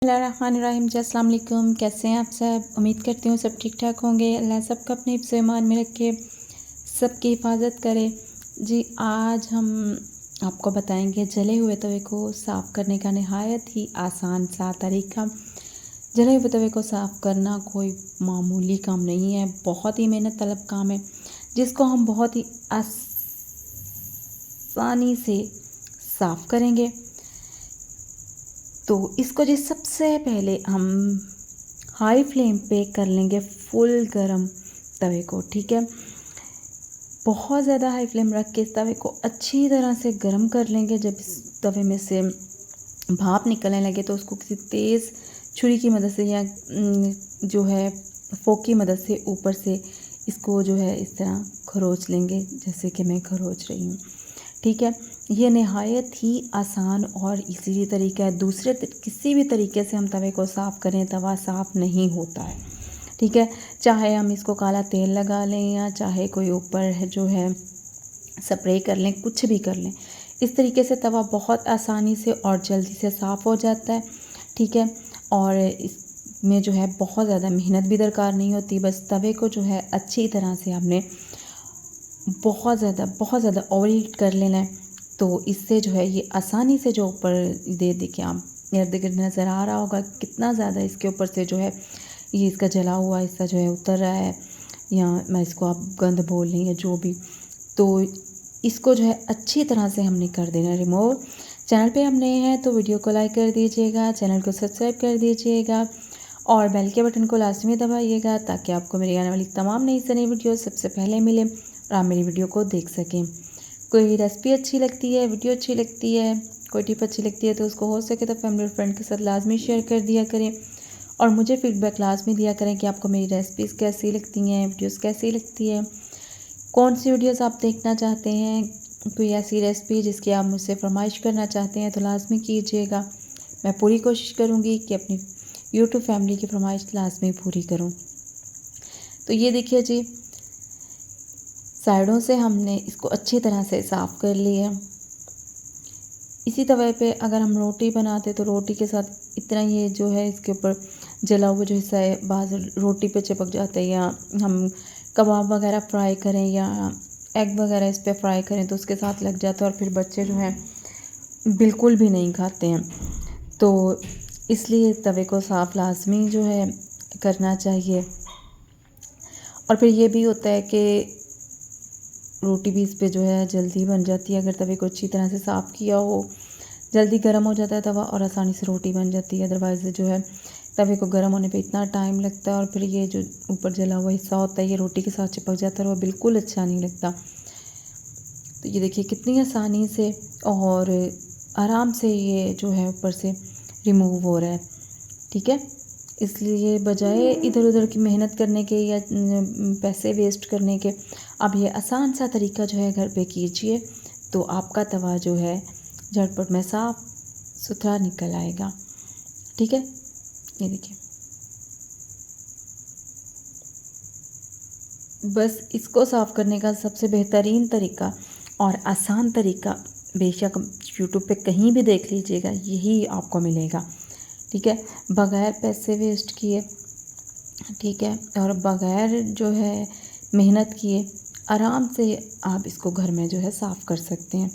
बिस्मिल्लाहिर्रहमानिर्रहीम जी, अस्सलाम वालेकुम। कैसे हैं आप सब? उम्मीद करती हूँ सब ठीक ठाक होंगे। अल्लाह सबको अपने हिफ्ज़ ईमान में रखे, सबकी हिफाजत करे। जी, आज हम आपको बताएंगे जले हुए तवे को साफ़ करने का नहायत ही आसान सा तरीका। जले हुए तवे को साफ़ करना कोई मामूली काम नहीं है, बहुत ही मेहनत तलब काम है, जिसको हम बहुत ही आसानी से साफ़ करेंगे। तो इसको जी सबसे पहले हम हाई फ्लेम पे कर लेंगे फुल गरम तवे को, ठीक है। बहुत ज़्यादा हाई फ्लेम रख के इस तवे को अच्छी तरह से गरम कर लेंगे। जब इस तवे में से भाप निकलने लगे तो उसको किसी तेज़ छुरी की मदद से या जो है फोक की मदद से ऊपर से इसको जो है इस तरह खरोच लेंगे, जैसे कि मैं खरोच रही हूँ, ठीक है। ये नहायत ही आसान और इजीली तरीका है। दूसरे किसी भी तरीके से हम तवे को साफ़ करें, तवा साफ़ नहीं होता है, ठीक है। चाहे हम इसको काला तेल लगा लें या चाहे कोई ऊपर है जो है स्प्रे कर लें, कुछ भी कर लें, इस तरीके से तवा बहुत आसानी से और जल्दी से साफ़ हो जाता है, ठीक है। और इसमें जो है बहुत ज़्यादा मेहनत भी दरकार नहीं होती। बस तवे को जो है अच्छी तरह से आपने बहुत ज़्यादा ओवर हीट कर लेना है। तो इससे जो है ये आसानी से जो ऊपर देखिए आप इर्द गिर्द नज़र आ रहा होगा कितना ज़्यादा इसके ऊपर से जो है ये इसका जला हुआ हिस्सा जो है उतर रहा है, या मैं इसको आप गंद बोल लें या जो भी। तो इसको जो है अच्छी तरह से हमने कर देना रिमूव। चैनल पे हम नए हैं तो वीडियो को लाइक कर दीजिएगा, चैनल को सब्सक्राइब कर दीजिएगा और बेल के बटन को लाजमी दबाइएगा ताकि आपको मेरी आने वाली तमाम नई से नई वीडियो सबसे पहले मिले और आप मेरी वीडियो को देख सकें। कोई रेसिपी अच्छी लगती है, वीडियो अच्छी लगती है, कोई टिप अच्छी लगती है तो उसको हो सके तो फैमिली और फ्रेंड के साथ लाजमी शेयर कर दिया करें और मुझे फ़ीडबैक लाजमी दिया करें कि आपको मेरी रेसिपीज़ कैसी लगती हैं, वीडियोस कैसी लगती है, कौन सी वीडियोस आप देखना चाहते हैं। कोई ऐसी रेसिपी जिसकी आप मुझसे फरमाइश करना चाहते हैं तो लाजमी कीजिएगा। मैं पूरी कोशिश करूँगी कि अपनी यूट्यूब फैमिली की फरमाइश लाजमी पूरी करूँ। तो ये देखिए जी, साइडों से हमने इसको अच्छी तरह से साफ़ कर लिया। इसी तवे पे अगर हम रोटी बनाते तो रोटी के साथ इतना ये जो है इसके ऊपर जला हुआ जो हिस्सा है बाज़ रोटी पे चिपक जाता है, या हम कबाब वगैरह फ्राई करें या एग वगैरह इस पे फ्राई करें तो उसके साथ लग जाता है और फिर बच्चे जो हैं बिल्कुल भी नहीं खाते हैं। तो इसलिए तवे को साफ़ लाजमी जो है करना चाहिए। और फिर ये भी होता है कि रोटी भी इस पे जो है जल्दी बन जाती है अगर तवे को अच्छी तरह से साफ़ किया हो। जल्दी गर्म हो जाता है तवा और आसानी से रोटी बन जाती है। अदरवाइज़ जो है तवे को गर्म होने पे इतना टाइम लगता है और फिर ये जो ऊपर जला हुआ हिस्सा होता है ये रोटी के साथ चिपक जाता है और वो बिल्कुल अच्छा नहीं लगता। तो ये देखिए कितनी आसानी से और आराम से ये जो है ऊपर से रिमूव हो रहा है, ठीक है। इसलिए बजाय इधर उधर की मेहनत करने के या पैसे वेस्ट करने के, अब ये आसान सा तरीका जो है घर पे कीजिए तो आपका तवा जो है झटपट में साफ़ सुथरा निकल आएगा, ठीक है। ये देखिए, बस इसको साफ़ करने का सबसे बेहतरीन तरीका और आसान तरीका बेशक यूट्यूब पे कहीं भी देख लीजिएगा, यही आपको मिलेगा, ठीक है। बग़ैर पैसे वेस्ट किए, ठीक है, और बग़ैर जो है मेहनत किए आराम से आप इसको घर में जो है साफ़ कर सकते हैं।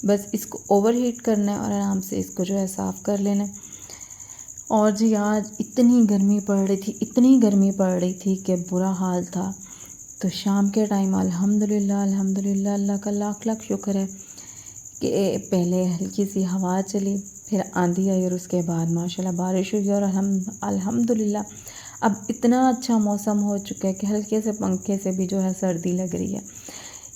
बस इसको ओवर हीट करना है और आराम से इसको जो है साफ़ कर लेना है। और जी आज इतनी गर्मी पड़ रही थी, इतनी गर्मी पड़ रही थी कि बुरा हाल था। तो शाम के टाइम अल्हम्दुलिल्लाह अल्लाह का लाख लाख शुक्र है कि पहले हल्की सी हवा चली, फिर आंधी आई और उसके बाद माशाल्लाह बारिश हुई और अल्हम्दुलिल्लाह अब इतना अच्छा मौसम हो चुका है कि हल्के से पंखे से भी जो है सर्दी लग रही है।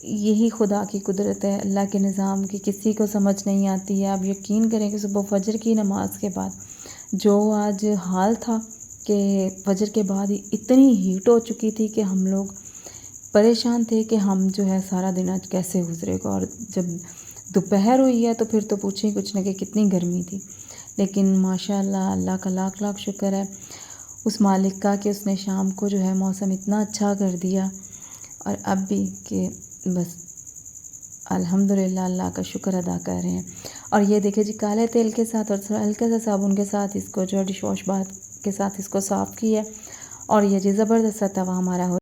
यही खुदा की कुदरत है, अल्लाह के निज़ाम की किसी को समझ नहीं आती है। आप यकीन करें कि सुबह फजर की नमाज के बाद जो आज हाल था कि फजर के बाद ही इतनी हीट हो चुकी थी कि हम लोग परेशान थे कि हम जो है सारा दिन आज कैसे गुजरेगा। और जब दोपहर हुई है तो फिर तो पूछें कुछ ना कि कितनी गर्मी थी। लेकिन माशाल्लाह अल्लाह का लाख लाख शुक्र है उस मालिक का कि उसने शाम को जो है मौसम इतना अच्छा कर दिया और अब भी कि बस अल्हम्दुलिल्लाह अल्लाह का शुक्र अदा कर रहे हैं। और ये देखिए जी, काले तेल के साथ और हल्के से साबुन के साथ इसको जो डिश वॉश बार के साथ इसको साफ़ किया और ये जी ज़बरदस्त सा तवा हमारा हो